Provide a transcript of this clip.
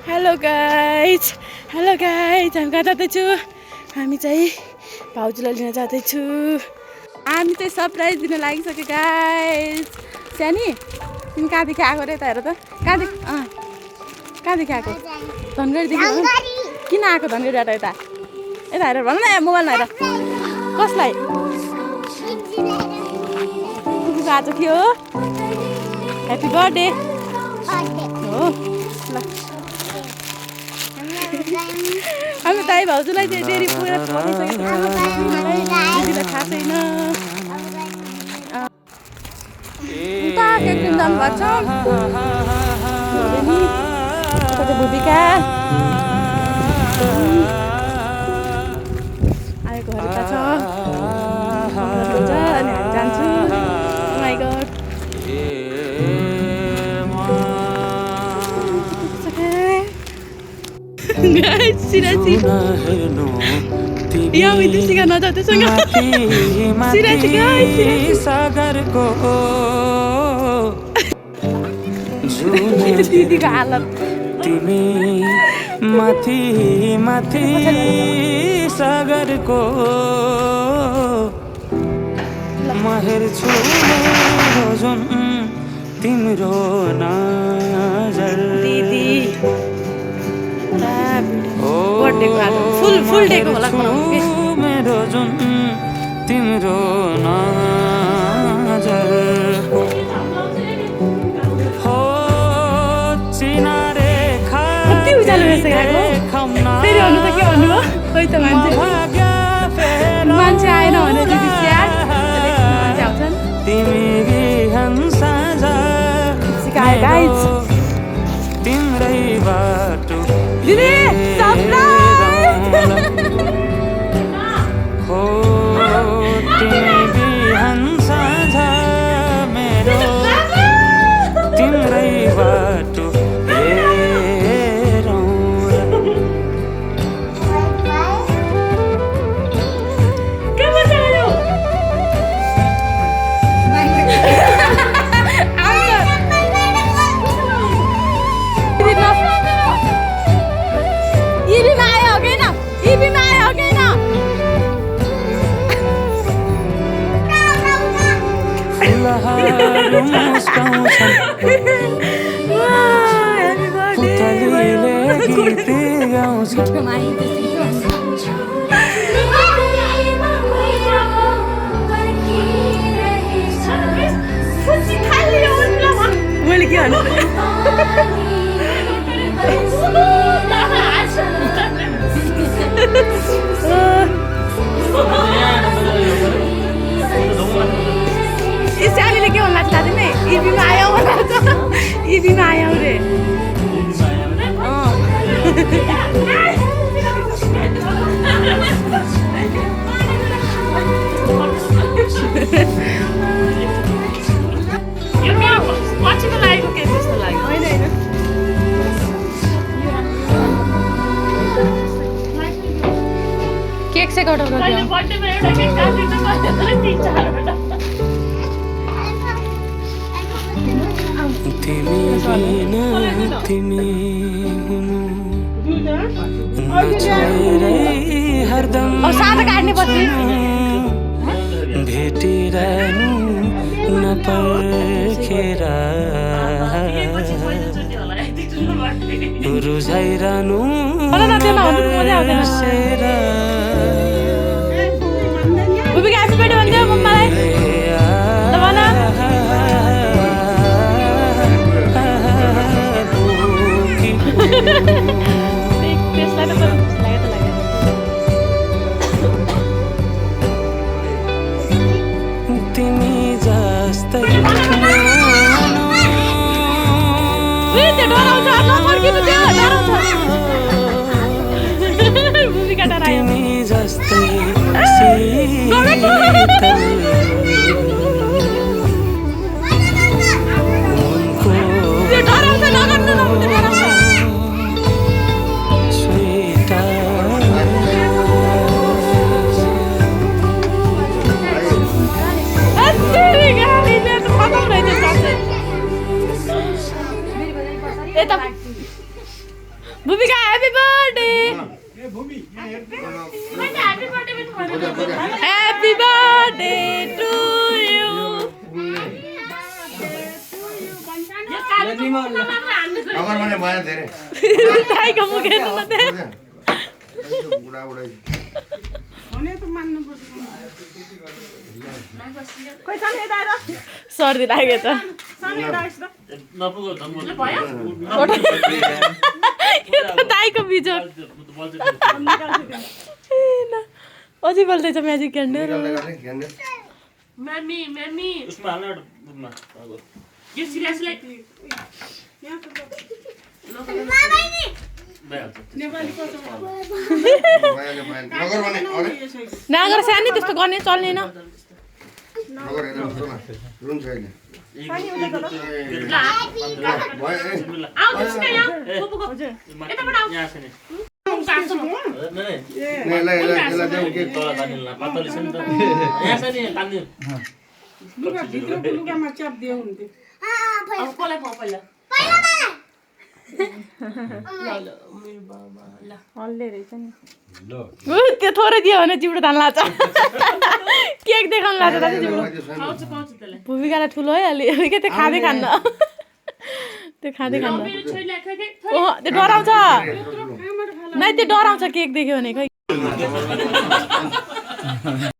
Hello guys हामी कहाँ जाँदैछु हामी चाहिँ भाउजूलाई लिन जाँदैछु हामी चाहिँ सरप्राइज दिन लागिसक्यो गाइज सानी तिमी कहाँदेखि आएको रे त हेर त कहाँदेखि आएको धनगढीदेखि किन आएको धनगढीबाट यता यता हेर भन न मोबाइलमा हेर कसलाई आज के हो ह्याप्पी बर्थडे हो ल हामी दाइ भाउजूलाई चाहिँ डेरी पुरा दिदीलाई थाहा छैन उता केक किन्न जानुपर्छ भूमिका आएको हरिता छ अनि हामी जान्छु माइ गड सिरासी यहाँ विदेशीका नजाऊ त्यससँग सिरासी सागरको दिदीको हालत तिमी माथि माथि सागरको म हेर्छु जुन तिम्रो नजर दिदी फुल डेको होला मेरो जुन तिम्रो नजर हो चिनारे कति उज्यालो रहेछ गएको फेरि भन्नु त के भन्नु हो खोइ त मान्छे आएन भने दिदी स्याड मान्छे आउँछन् तिमी बिहान साँझ सिकाए गाइज तिम्रै बाटो दिदी हो तिमी बिहान साँझ मेरो तिम्रै बाटो पुतलीले गीत गाउँछ मैले के भन्नु सानीले के भन्नु लाग्छ थाहा छैन इभीमा आयौ इभीमा आयौ रे यो मेरो पछिको लागेको केक जस्तो लाग्यो होइन केक चाहिँ अर्डर गरिदियो बर्थडेमा एउटा केक काटिनु पर्यो तर 3-4 तिमी बिना तिमी हुनु नछोडै हरदम भेटिरहनु नपर्खेर रुझाइरहनु नबिर्सेर तिमी जस्तै तिमी जस्तै भूमिका happy birthday happy birthday to you कमर भने भयो धेरै टाइको मुख हेर्नु न त्यहाँ बुढा बुढा सर्दी लाग्यो त टाइको बिजोड अझै बोल्दैछ म्याजिक क्यान्डल Mami, mami. उसमा हाल्न एउटा You seriously? नगर भने अरे नागर सानी त्यस्तो गर्ने चल्दैन नगर हेर्नु न रुन छैन Out this guy out. Go go. यहाँ छ नि ले ले ले ले देऊ के तल तानिल पातली छ नि त यहाँ छ नि तान्दिनु लुगा भित्रको लुगामा च्याप दियो हुन्थ्यो अब कसलाई खाऊ पहिला हल्ले रहेछ नि त्यो थोरै दियो भने जिब्रो धान लाग्छ केक देखाउनु लाग्छ दाजु जिब्रो पाउँछ पाउँछ त्यसलाई भूमिकालाई ठुलो है अलि के त्यो खाँदै खान्न त्यो खाँदै खान्न मेरो छोरीलाई खै खै ओहो त्यो डराउँछ नै त्यो डराउँछ केक देख्यो भने खै